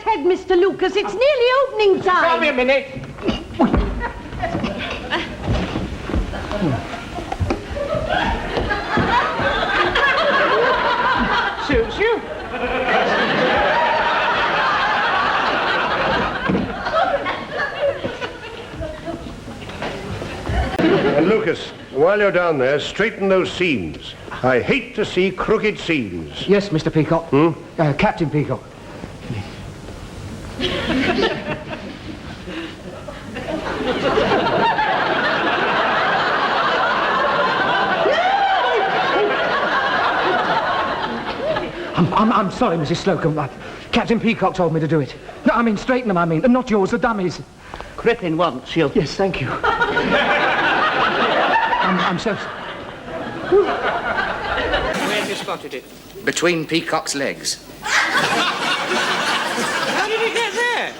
ahead, Mr. Lucas. It's nearly opening time. Tell me a minute. Suits you. And Lucas, while you're down there, straighten those seams. I hate to see crooked seams. Yes, Mr. Peacock. Captain Peacock. I'm sorry, Mrs. Slocum. Captain Peacock told me to do it. No, I mean, straighten them, and not yours, the dummies. Crippin once, you'll... Yes, thank you. I'm so... Where have you spotted it? Between Peacock's legs. How did he get there?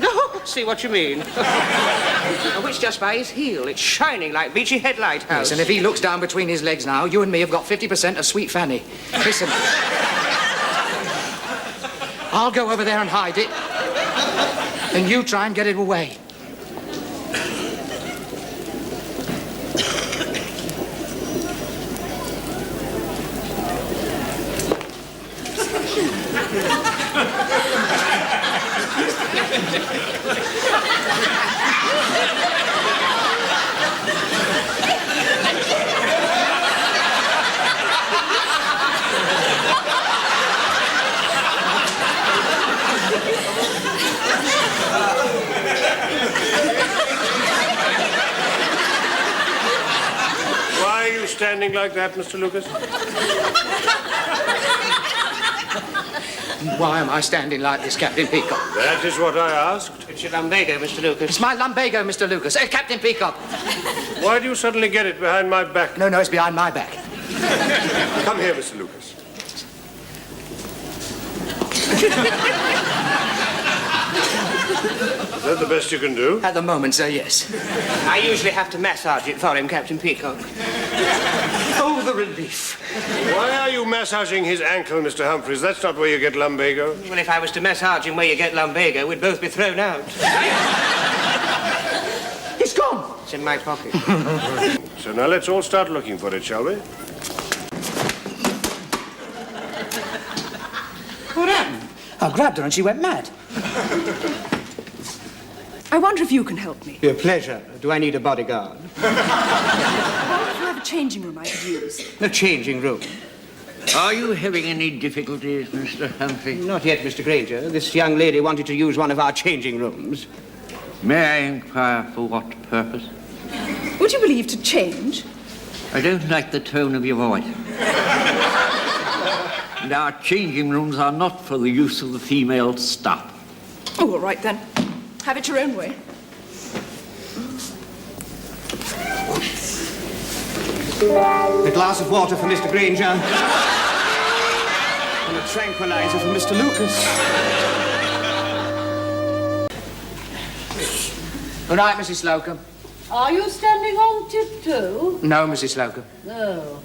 No, see what you mean. Oh, it's just by his heel. It's shining like Beachy Head Lighthouse. Yes, and if he looks down between his legs now, you and me have got 50% of Sweet Fanny. Listen. I'll go over there and hide it. And you try and get it away. Standing like that, Mr. Lucas? Why am I standing like this, Captain Peacock? That is what I asked. It's your lumbago, Mr. Lucas. It's my lumbago, Mr. Lucas. Captain Peacock. Why do you suddenly get it behind my back? No, it's behind my back. Come here, Mr. Lucas. Is that the best you can do? At the moment, sir, yes. I usually have to massage it for him, Captain Peacock. Oh, the relief. Why are you massaging his ankle, Mr. Humphries? That's not where you get lumbago. Well, if I was to massage him where you get lumbago, we'd both be thrown out. It's gone. It's in my pocket. So now let's all start looking for it, shall we? What happened? I grabbed her and she went mad. I wonder if you can help me. Your pleasure. Do I need a bodyguard? I wonder if you have a changing room I could use. The changing room. Are you having any difficulties, Mr. Humphrey? Not yet, Mr. Granger. This young lady wanted to use one of our changing rooms. May I inquire for what purpose? Would you believe to change? I don't like the tone of your voice. And our changing rooms are not for the use of the female staff. Oh, all right then. Have it your own way. A glass of water for Mr. Granger. And a tranquilizer for Mr. Lucas. Good night, Mrs. Slocum. Are you standing on tiptoe? No, Mrs. Slocum. No.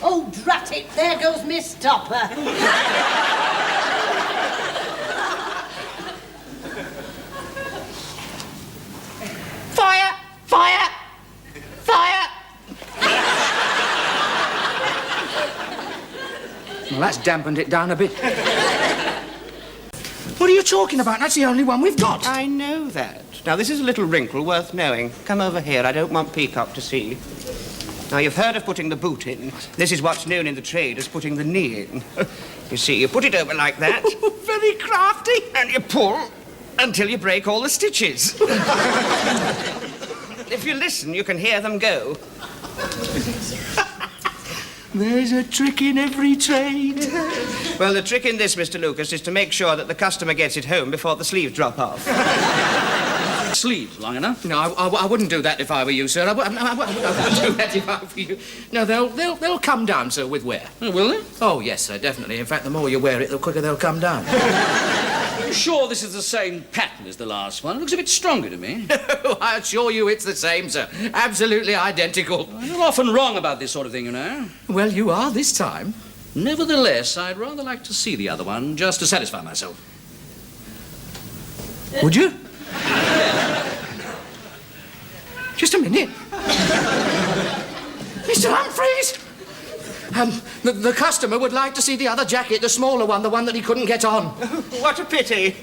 Oh, drat it. There goes Miss Topper. Fire! Fire! Fire! Well, that's dampened it down a bit. What are you talking about? That's the only one we've got. I know that. Now, this is a little wrinkle worth knowing. Come over here. I don't want Peacock to see. Now, you've heard of putting the boot in. This is what's known in the trade as putting the knee in. You see, you put it over like that. Very crafty. And you pull until you break all the stitches. If you listen, you can hear them go. There's a trick in every trade. Well, the trick in this, Mr. Lucas, is to make sure that the customer gets it home before the sleeves drop off. Sleeves long enough? No, I wouldn't do that if I were you, sir. I wouldn't do that if I were you. No, they'll come down, sir, with wear. Oh, will they? Oh, yes, sir, definitely. In fact, the more you wear it, the quicker they'll come down. Are you sure this is the same pattern as the last one? It looks a bit stronger to me. No, I assure you it's the same, sir. Absolutely identical. You're often wrong about this sort of thing, you know. Well, you are this time. Nevertheless, I'd rather like to see the other one, just to satisfy myself. Would you? Just a minute. Mr. Humphries! The customer would like to see the other jacket, the smaller one, the one that he couldn't get on. What a pity.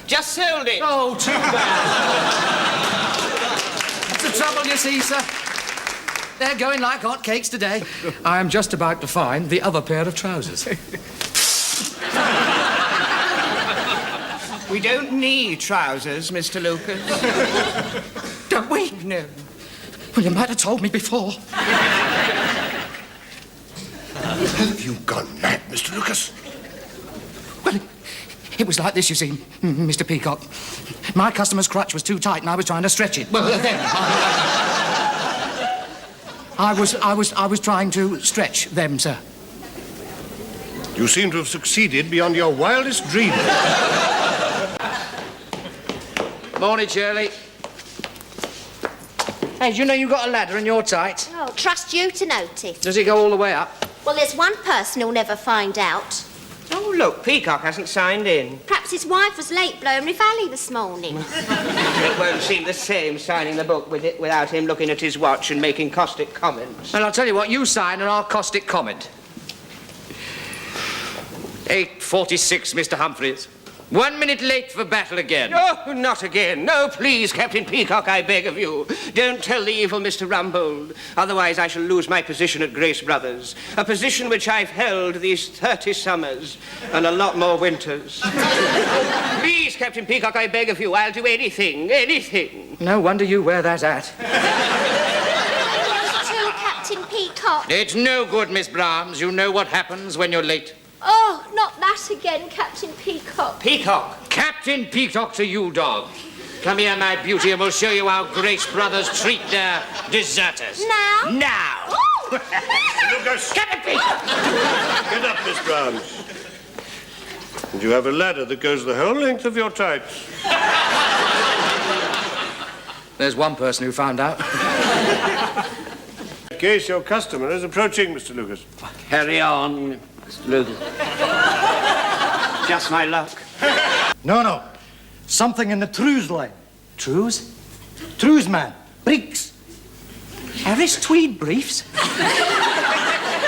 Just sold it. Oh, too bad. That's the trouble, you see, sir. They're going like hotcakes today. I am just about to find the other pair of trousers. We don't need trousers, Mr. Lucas. Don't we? No. Well, you might have told me before. Have you gone mad, Mr. Lucas? Well, it was like this, you see, Mr. Peacock. My customer's crutch was too tight and I was trying to stretch it. Well, then... I was trying to stretch them, sir. You seem to have succeeded beyond your wildest dreams. Morning, Shirley. Hey, do you know you've got a ladder and you're tight? Oh, trust you to notice. Does it go all the way up? Well, there's one person who'll never find out. Oh, look, Peacock hasn't signed in. Perhaps his wife was late blowing Rivali this morning. It won't seem the same signing the book with it without him looking at his watch and making caustic comments. Well, I'll tell you what, you sign and I'll caustic comment. 8:46, Mr. Humphries. 1 minute late for battle again. Oh, not again. No, please, Captain Peacock, I beg of you. Don't tell the evil Mr. Rumbold. Otherwise, I shall lose my position at Grace Brothers. A position which I've held these 30 summers and a lot more winters. Please, Captain Peacock, I beg of you. I'll do anything, anything. No wonder you wear that hat. True, Captain Peacock. It's no good, Miss Brahms. You know what happens when you're late. Oh, not that again, Captain Peacock. Peacock. Captain Peacock to you, dog. Come here, my beauty, and we'll show you how Grace Brothers treat their deserters. Now? Now! Oh. Lucas! Captain Peacock! Get up, Miss Brahms. And you have a ladder that goes the whole length of your tights. There's one person who found out. In case your customer is approaching, Mr. Lucas. Carry on, Mr. Lucas. Just my luck. No. Something in the Trews line. Trews? Trews, man. Breeks. Harris tweed briefs?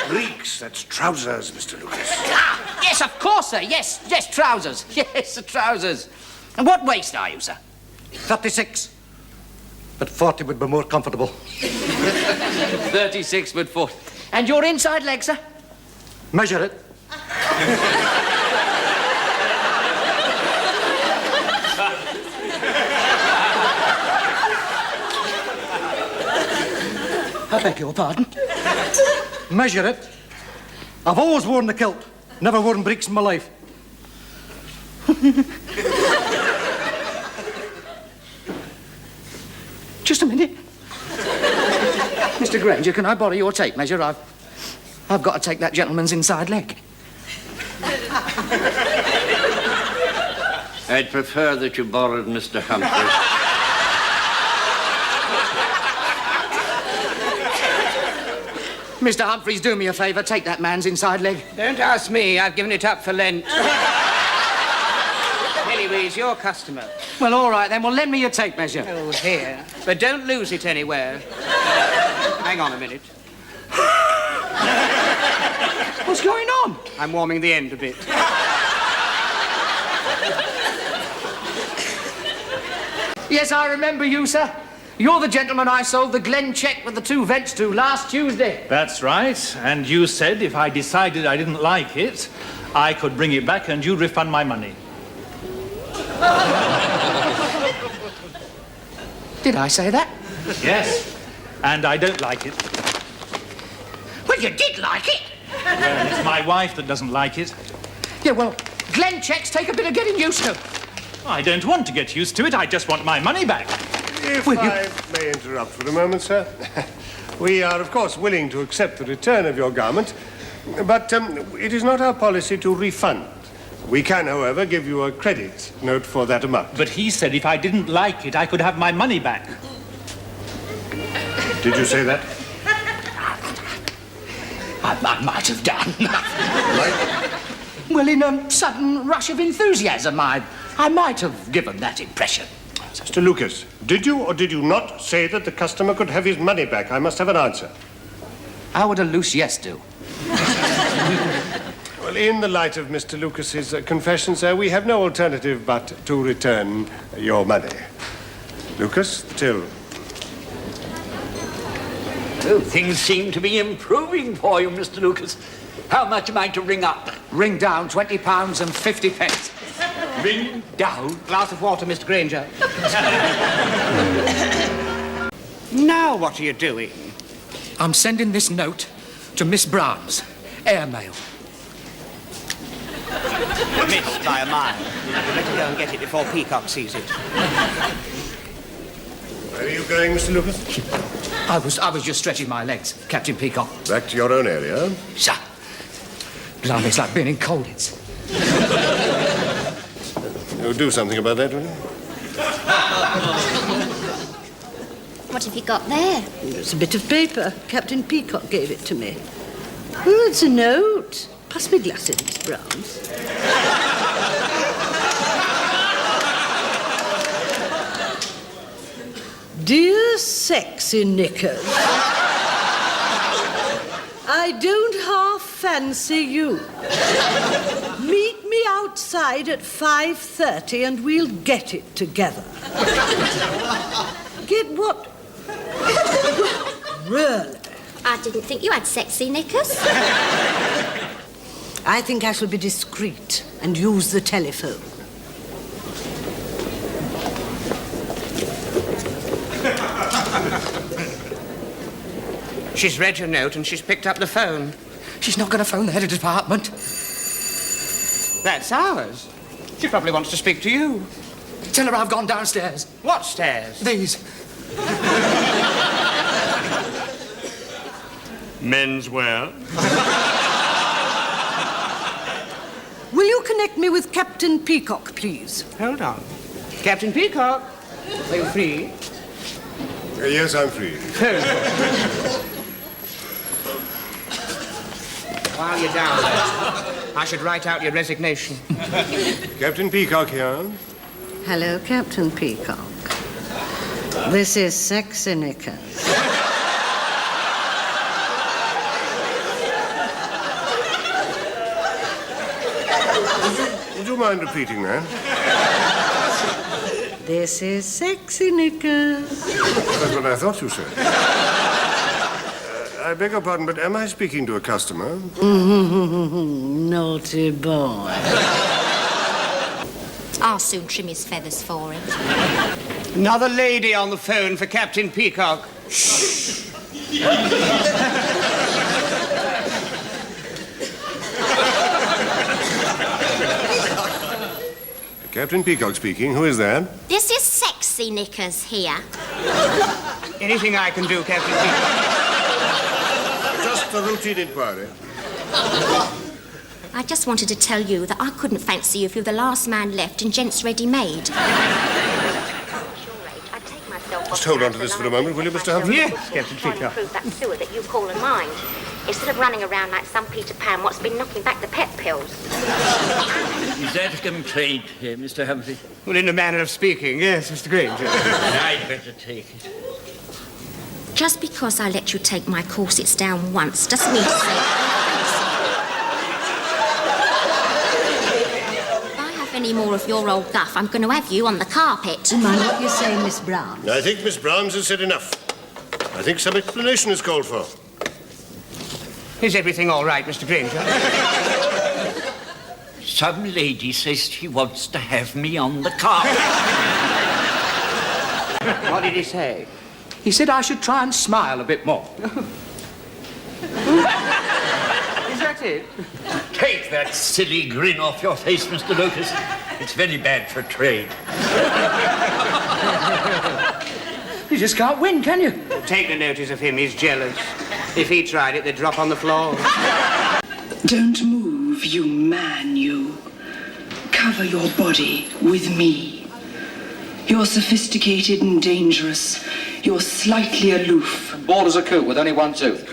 Breeks, that's trousers, Mr. Lucas. Ah, yes, of course, sir. Yes, trousers. Yes, the trousers. And what waist are you, sir? 36. But 40 would be more comfortable. 36 foot 40. And your inside leg, sir? Measure it. I beg your pardon? Measure it. I've always worn the kilt. Never worn breeks in my life. Just a minute. Mr. Granger, can I borrow your tape measure? I've got to take that gentleman's inside leg. I'd prefer that you borrowed Mr. Humphries. Mr. Humphries, do me a favour. Take that man's inside leg. Don't ask me. I've given it up for Lent. Anyways, your customer. Well, all right, then. Well, lend me your tape measure. Oh, here. But don't lose it anywhere. Hang on a minute. What's going on? I'm warming the end a bit. Yes, I remember you, sir. You're the gentleman I sold the Glen check with the 2 vents to last Tuesday. That's right. And you said if I decided I didn't like it, I could bring it back and you'd refund my money. Did I say that? Yes. And I don't like it. Well, you did like it. Well, it's my wife that doesn't like it. Yeah, well, Glen checks take a bit of getting used to. I don't want to get used to it. I just want my money back. If I may interrupt for a moment, sir. We are, of course, willing to accept the return of your garment, but it is not our policy to refund. We can, however, give you a credit note for that amount. But he said if I didn't like it, I could have my money back. Did you say that? I might have done. Well, in a sudden rush of enthusiasm, I might have given that impression. Mr. Lucas, did you or did you not say that the customer could have his money back? I must have an answer. How would a loose yes do? Well, in the light of Mr. Lucas's confession, sir, we have no alternative but to return your money. Lucas, the till. Oh, things seem to be improving for you, Mr. Lucas. How much am I to ring up? Ring down £20 and 50 pence. Ring down? Glass of water, Mr. Granger. Now what are you doing? I'm sending this note to Miss Brown's. Airmail. Missed by a mile. You better go and get it before Peacock sees it. Where are you going, Mr. Lucas? I was just stretching my legs, Captain Peacock. Back to your own area? Sir. Blimey, it's like being in Colditz. You'll do something about that, will you? What have you got there? It's a bit of paper. Captain Peacock gave it to me. Oh, it's a note. Pass me glasses, Miss Browns. Dear sexy knickers, I don't half fancy you. Meet me outside at 5:30 and we'll get it together. Get what? Really? I didn't think you had sexy knickers. I think I shall be discreet and use the telephone. She's read your note and she's picked up the phone. She's not going to phone the head of department. That's ours. She probably wants to speak to you. Tell her I've gone downstairs. What stairs? These. Menswear. Will you connect me with Captain Peacock, please? Hold on. Captain Peacock, are you free? Yes, I'm free. While you're down there, I should write out your resignation. Captain Peacock here. Hello, Captain Peacock. This is Sexy Knickers. Would you mind repeating that? This is Sexy Knickers. That's what I thought you said. I beg your pardon, but am I speaking to a customer? Naughty boy. I'll soon trim his feathers for him. Another lady on the phone for Captain Peacock. Captain Peacock speaking. Who is that? This is Sexy Knickers here. Anything I can do, Captain Peacock? Just a routine inquiry. I just wanted to tell you that I couldn't fancy you if you were the last man left in Gents Ready Made. Just hold on to this for a moment, will you, Mr. Humphries? Yes, Captain Peacock. Improve that sewer that you call a mine, instead of running around like some Peter Pan what's been knocking back the pet pills. Is that a complaint here, Mr. Humphries? Well, in a manner of speaking, yes, Mr. Granger. I'd better take it. Just because I let you take my corsets down once doesn't mean to say... If I have any more of your old guff, I'm going to have you on the carpet. Mind what you say, Miss Brown. I think Miss Brown's has said enough. I think some explanation is called for. Is everything all right, Mr. Granger? Some lady says she wants to have me on the carpet. What did he say? He said I should try and smile a bit more. Is that it? Take that silly grin off your face, Mr. Lucas. It's very bad for trade. You just can't win, can you? Take no notice of him, he's jealous. If he tried it, they'd drop on the floor. Don't move, you man, you. Cover your body with me. You're sophisticated and dangerous. You're slightly aloof. Bald as a coot with only one tooth.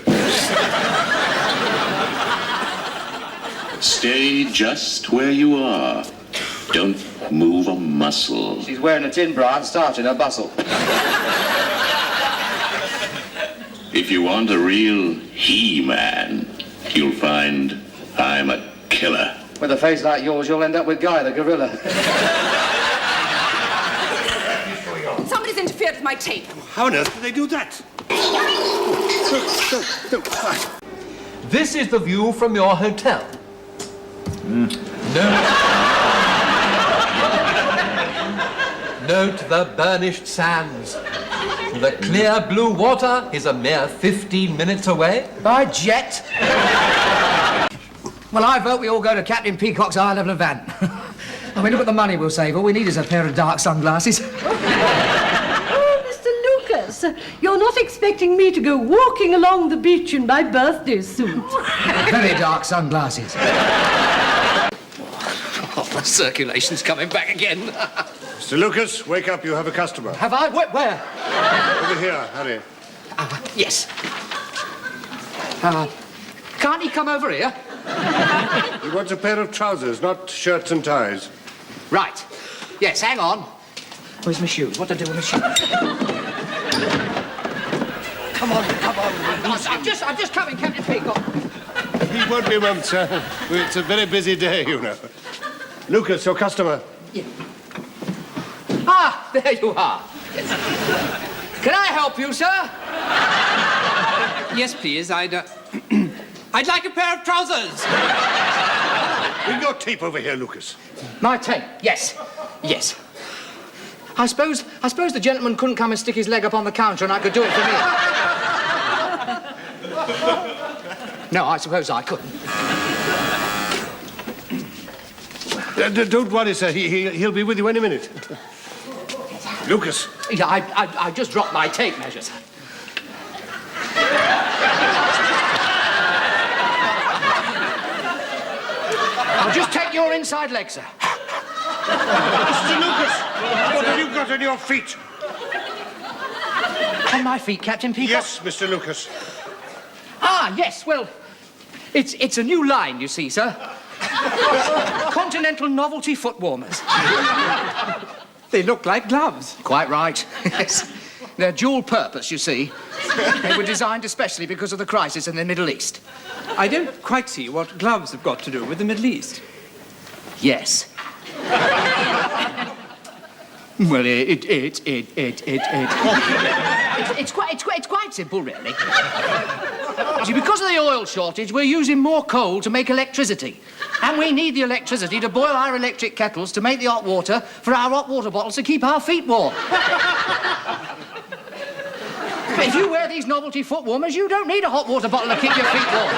Stay just where you are. Don't move a muscle. She's wearing a tin bra and starting her bustle. If you want a real He-Man, you'll find I'm a killer. With a face like yours, you'll end up with Guy the gorilla. Somebody's interfered with my tape. How on earth did they do that? This is the view from your hotel. Note the burnished sands. The clear blue water is a mere 15 minutes away. By jet. Well, I vote we all go to Captain Peacock's high-level event. I mean, look at the money we'll save. All we need is a pair of dark sunglasses. Oh, Mr. Lucas, you're not expecting me to go walking along the beach in my birthday suit. Very dark sunglasses. Oh, the circulation's coming back again. Mr. Lucas, wake up. You have a customer. Have I? Where? Over here, hurry. Yes. Can't he come over here? He wants a pair of trousers, not shirts and ties. Right. Yes, hang on. Where's my shoes? What do I do with my shoes? Come on. I'm just coming, Captain Peacock. He won't be a moment, sir. It's a very busy day, you know. Lucas, your customer. Yeah. Ah, there you are. Can I help you, sir? Yes, please. I'd like a pair of trousers. Bring your tape over here, Lucas. My tape? Yes. I suppose the gentleman couldn't come and stick his leg up on the counter and I could do it for me. No, I suppose I couldn't. Don't worry, sir. He'll be with you any minute. Lucas. Yeah, I just dropped my tape measures. I'll just take your inside leg, sir. Mr. Lucas, what have you got on your feet? On my feet, Captain Peacock? Yes, Mr. Lucas. Ah, yes, well, it's a new line, you see, sir. Continental novelty foot warmers. They look like gloves. Quite right, yes. They're dual purpose, you see. They were designed especially because of the crisis in the Middle East. I don't quite see what gloves have got to do with the Middle East. Yes. Well, it's quite simple, really. See, because of the oil shortage, we're using more coal to make electricity. And we need the electricity to boil our electric kettles to make the hot water for our hot water bottles to keep our feet warm. If you wear these novelty foot warmers, you don't need a hot water bottle to keep your feet warm.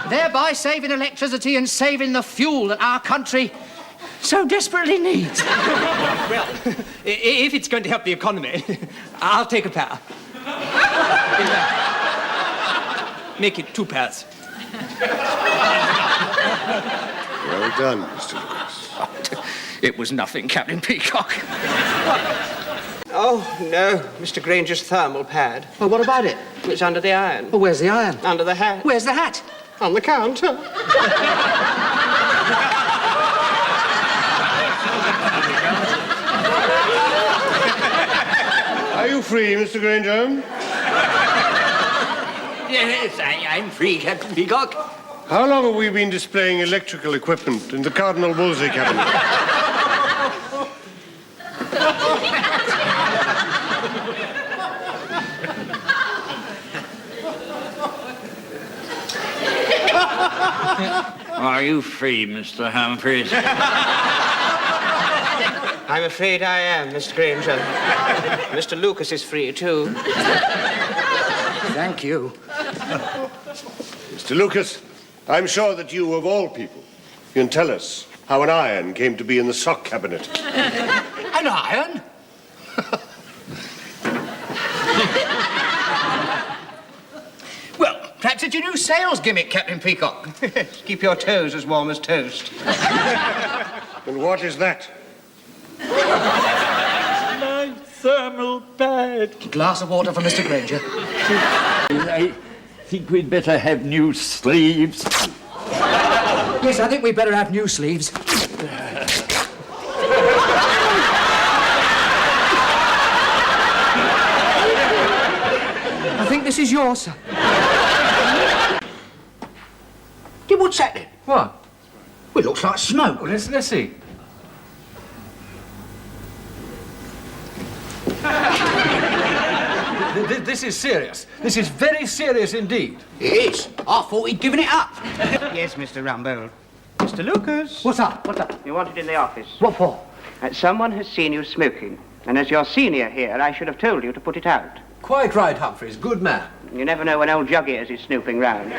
Thereby saving electricity and saving the fuel that our country so desperately needs. Well, if it's going to help the economy, I'll take a pair. Make it 2 pairs. Well done, Mr. Lucas. It was nothing, Captain Peacock. Oh, no. Mr. Granger's thermal pad. Well, what about it? It's under the iron. Well, where's the iron? Under the hat. Where's the hat? On the counter. Are you free, Mr. Granger? Yes, I'm free, Captain Peacock. How long have we been displaying electrical equipment in the Cardinal Wolsey cabinet? Are you free, Mr. Humphries? I'm afraid I am, Mr. Granger. Mr. Lucas is free, too. Thank you. Mr. Lucas, I'm sure that you, of all people, can tell us how an iron came to be in the sock cabinet. An iron? Well, perhaps it's your new sales gimmick, Captain Peacock. Keep your toes as warm as toast. And what is that? My thermal pad. Glass of water for Mr. Granger. I think we'd better have new sleeves. Well, Yes, I think we'd better have new sleeves. I think this is yours, sir. What's that then? What? Well, it looks like smoke. Well, let's see. This is serious. This is very serious indeed. It is. I thought he'd given it up. Yes, Mr. Rumbold. Mr. Lucas. What's up? What's up? You wanted in the office. What for? Someone has seen you smoking. And as your senior here, I should have told you to put it out. Quite right, Humphries. Good man. You never know when old Jug Ears is snooping round.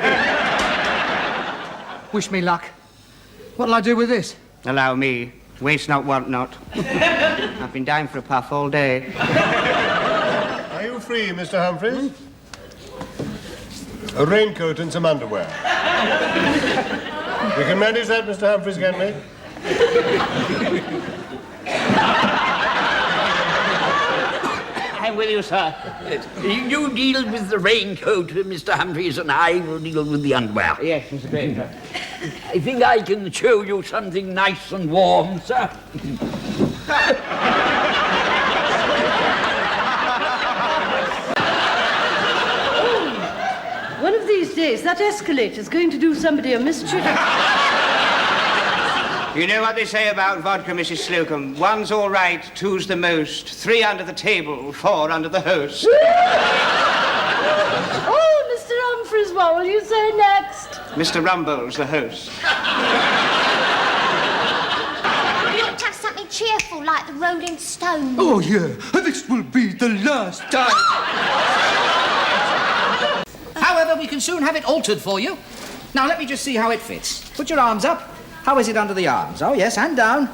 Wish me luck. What'll I do with this? Allow me. Waste not, want not. I've been down for a puff all day. Are you free, Mr. Humphries? A raincoat and some underwear. We can manage that, Mr. Humphries, can't we? I'm with you, sir. You deal with the raincoat, Mr. Humphries, and I will deal with the underwear. Yes, Mr. Baker. I think I can show you something nice and warm, sir. One of these days, that escalator's going to do somebody a mischief. You know what they say about vodka, Mrs. Slocum? One's all right, two's the most. 3 under the table, 4 under the host. Oh, Mr. Humphries, what will you say next? Mr. Rumbold's the host. You ought to have something cheerful like the Rolling Stones. Oh, yeah. This will be the last time. However, we can soon have it altered for you. Now, let me just see how it fits. Put your arms up. How is it under the arms? Oh, yes, and down.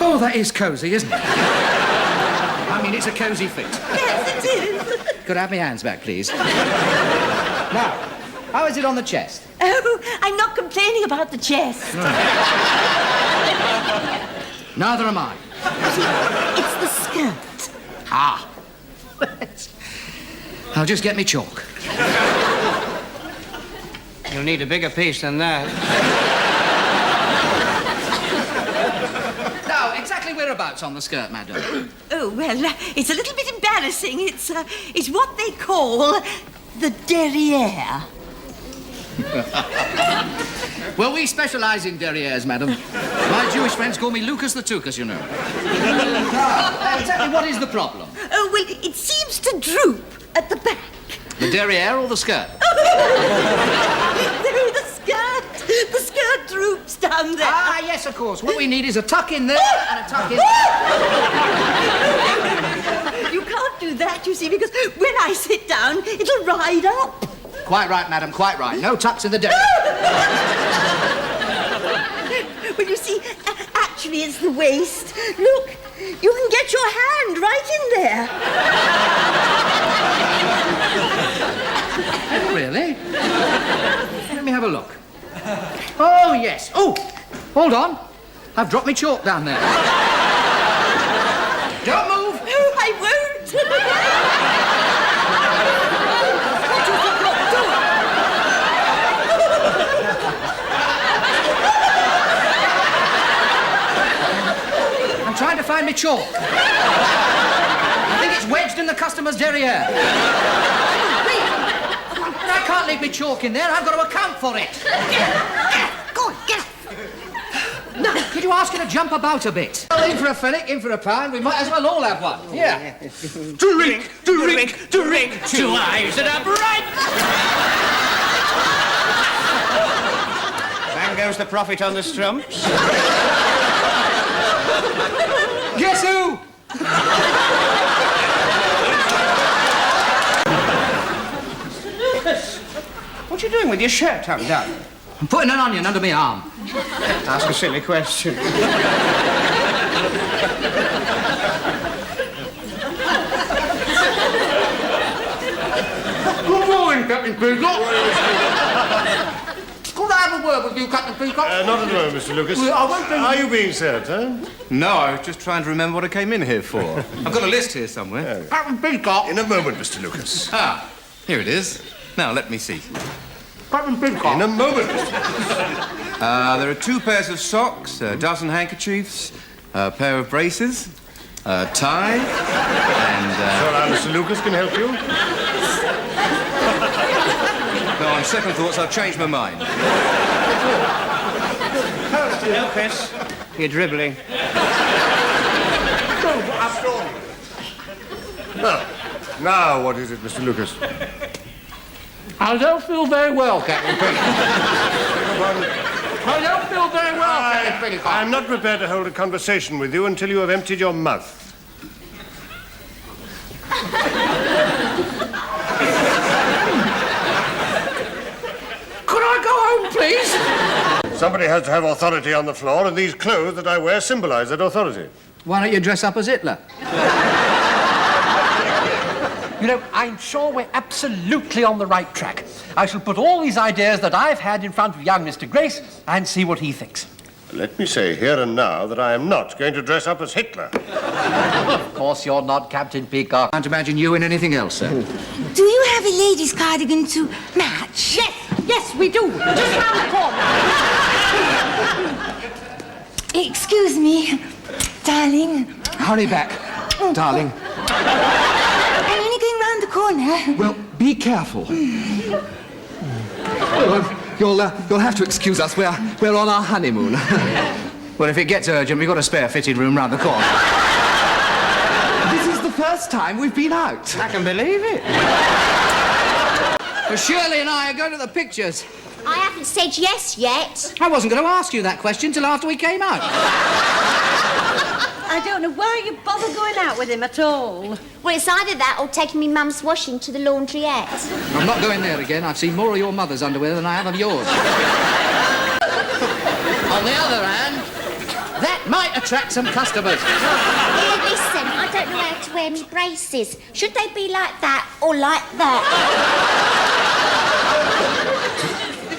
Oh, that is cosy, isn't it? I mean, it's a cosy fit. Yes, it is. Could I have my hands back, please? Now, how is it on the chest? Oh, I'm not complaining about the chest. Neither am I. It's the skirt. Ah. I'll just get me chalk. You'll need a bigger piece than that. Now, exactly whereabouts on the skirt, madam? Oh, well, it's a little bit embarrassing. It's what they call the derriere. Well, we specialise in derrieres, madam. My Jewish friends call me Lucas the Tukas, you know. Exactly what is the problem? Oh, well, it seems to droop at the back. The derriere or the skirt? No, the skirt. The skirt droops down there. Ah, yes, of course. What we need is a tuck in there and a tuck in... You can't do that, you see, because when I sit down, it'll ride up. Quite right, madam, quite right. No tucks in the derriere. Well, you see, actually, it's the waist. Look, you can get your hand right in there. Really? Let me have a look. Oh, yes. Oh, hold on. I've dropped my chalk down there. Don't move. No, I won't. I'm trying to find my chalk. I think it's wedged in the customer's derriere. I can't leave me chalk in there. I've got to account for it. Go on, get up. No, could you ask her to jump about a bit? Well, in for a fennick, in for a pound. We might as well all have one. Yeah. Drink, drink, drink. 2 eyes that are bright. There goes the profit on the strumps. Guess who? What are you doing with your shirt undone? I'm putting an onion under my arm. Ask a silly question. Good morning, Captain Crinkle. Could I I have a word with you, Captain Peacock? Not at the moment, Mr. Lucas. Well, I won't be... Are you being served, sir? No, I was just trying to remember what I came in here for. I've got a list here somewhere. Captain Peacock. In a moment, Mr. Lucas. Ah, here it is. Now, let me see. Captain Peacock. In a moment, Mr. Lucas. There are 2 pairs of socks, a dozen handkerchiefs, a pair of braces, a tie, and... So Mr. Lucas can help you? No, on second thoughts, I've changed my mind. No, Chris. You're dribbling. Now, what is it, Mr. Lucas? I don't feel very well, Captain Peacock. I don't feel very well, Captain Peacock. I'm not prepared to hold a conversation with you until you have emptied your mouth. Could I go home, please? Somebody has to have authority on the floor, and these clothes that I wear symbolize that authority. Why don't you dress up as Hitler? You know, I'm sure we're absolutely on the right track. I shall put all these ideas that I've had in front of young Mr. Grace and see what he thinks. Let me say here and now that I am not going to dress up as Hitler. Of course you're not, Captain Peacock. Can't imagine you in anything else, sir. Do you have a ladies' cardigan to match? Yes, we do. Just round the corner. Excuse me, darling. Hurry back, darling. I'm only going round the corner. Well, be careful. You'll have to excuse us. We're on our honeymoon. Well, if it gets urgent, we've got a spare fitting room round the corner. This is the first time we've been out. I can believe it. Well, Shirley and I are going to the pictures. I haven't said yes yet. I wasn't going to ask you that question till after we came out. I don't know why you bother going out with him at all. Well, it's either that or taking me mum's washing to the laundrette. I'm not going there again. I've seen more of your mother's underwear than I have of yours. On the other hand, that might attract some customers. Here, listen, I don't know how to wear me braces. Should they be like that or like that?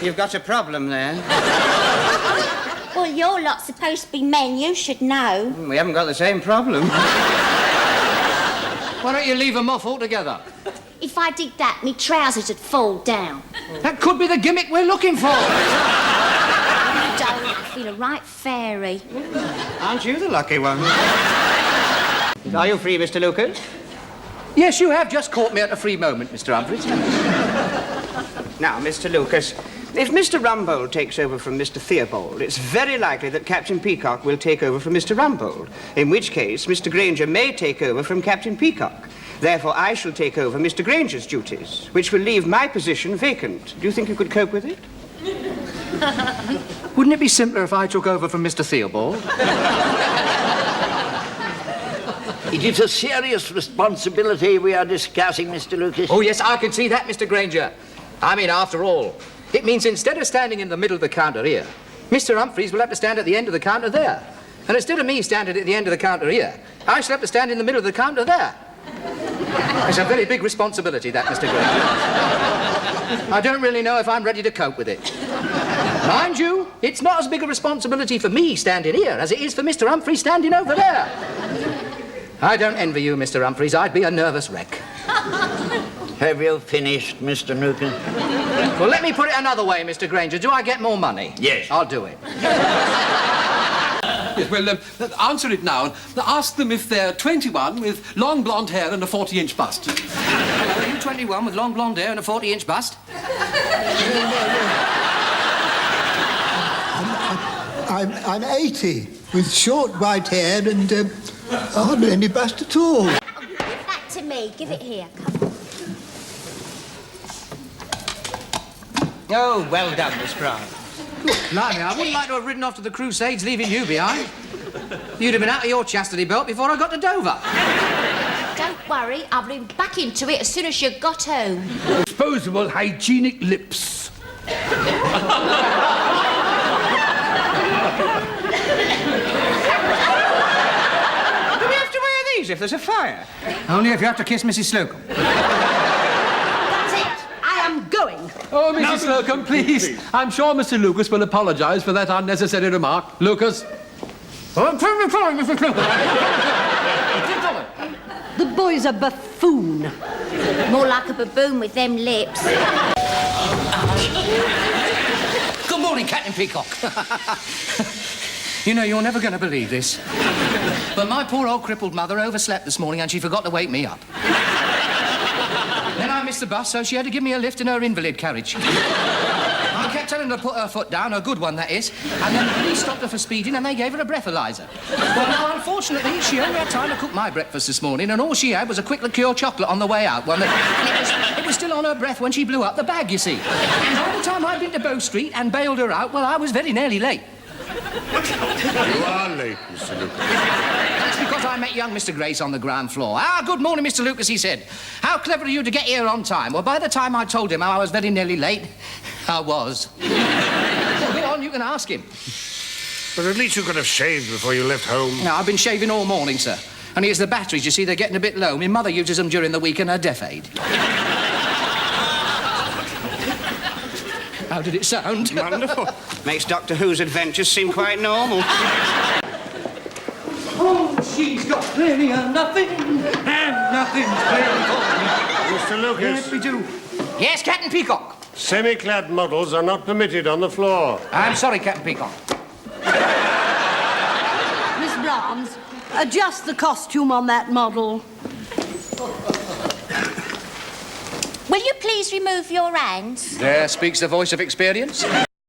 You've got a problem there. Well, you're lot supposed to be men. You should know. We haven't got the same problem. Why don't you leave them off altogether? If I did that, me trousers would fall down. That could be the gimmick we're looking for. Darling, I feel a right fairy. Aren't you the lucky one? Are you free, Mr. Lucas? Yes, you have just caught me at a free moment, Mr. Humphries. Now, Mr. Lucas, if Mr. Rumbold takes over from Mr. Theobald, it's very likely that Captain Peacock will take over from Mr. Rumbold, in which case Mr. Granger may take over from Captain Peacock. Therefore, I shall take over Mr. Granger's duties, which will leave my position vacant. Do you think you could cope with it? Wouldn't it be simpler if I took over from Mr. Theobald? It is a serious responsibility we are discussing, Mr. Lucas. Oh, yes, I can see that, Mr. Granger. I mean, after all, it means instead of standing in the middle of the counter here, Mr. Humphries will have to stand at the end of the counter there. And instead of me standing at the end of the counter here, I shall have to stand in the middle of the counter there. It's a very big responsibility, that, Mr. Granger. I don't really know if I'm ready to cope with it. Mind you, it's not as big a responsibility for me standing here as it is for Mr. Humphries standing over there. I don't envy you, Mr. Humphries. I'd be a nervous wreck. Have you finished, Mr. Newton? Well, let me put it another way, Mr. Granger. Do I get more money? Yes. I'll do it. Yes, well, answer it now. Ask them if they're 21 with long blonde hair and a 40-inch bust. Are you 21 with long blonde hair and a 40-inch bust? I'm 80 with short white hair and hardly any bust at all. Give that to me. Give it here. Come on. Oh, well done, Miss Brown. Blimey, I wouldn't like to have ridden off to the Crusades leaving you behind. You'd have been out of your chastity belt before I got to Dover. Don't worry, I'll be back into it as soon as you got home. Disposable hygienic lips. Do we have to wear these if there's a fire? Only if you have to kiss Mrs. Slocum. That's it. I am going. Oh, Mrs. Slocum, please. I'm sure Mr. Lucas will apologise for that unnecessary remark. Lucas. I'm terribly sorry, Mr. Slocum. The boy's a buffoon. More like a baboon with them lips. Good morning, Captain Peacock. You know, you're never going to believe this, but my poor old crippled mother overslept this morning and she forgot to wake me up. Then I missed the bus, so she had to give me a lift in her invalid carriage. I kept telling her to put her foot down, a good one, that is, and then the police stopped her for speeding and they gave her a breathalyzer. Well, now, unfortunately, she only had time to cook my breakfast this morning, and all she had was a quick liqueur chocolate on the way out. Well, it was still on her breath when she blew up the bag, you see. And by the time I'd been to Bow Street and bailed her out, well, I was very nearly late. You are late, Mr. Lucas. That's because I met young Mr. Grace on the ground floor. Ah, good morning, Mr. Lucas, he said. How clever of you to get here on time. Well, by the time I told him I was very nearly late, I was. Well, go on, you can ask him. But at least you could have shaved before you left home. No, I've been shaving all morning, sir. Only it's the batteries, you see, they're getting a bit low. My mother uses them during the week in her deaf aid. How did it sound? Wonderful. Makes Doctor Who's adventures seem quite normal. Oh, she's got plenty of nothing, and nothing's plenty for me. Mr. Lucas. Yes, we do. Yes, Captain Peacock. Semi-clad models are not permitted on the floor. I'm sorry, Captain Peacock. Miss Brahms, adjust the costume on that model. Will you please remove your hands? There speaks the voice of experience.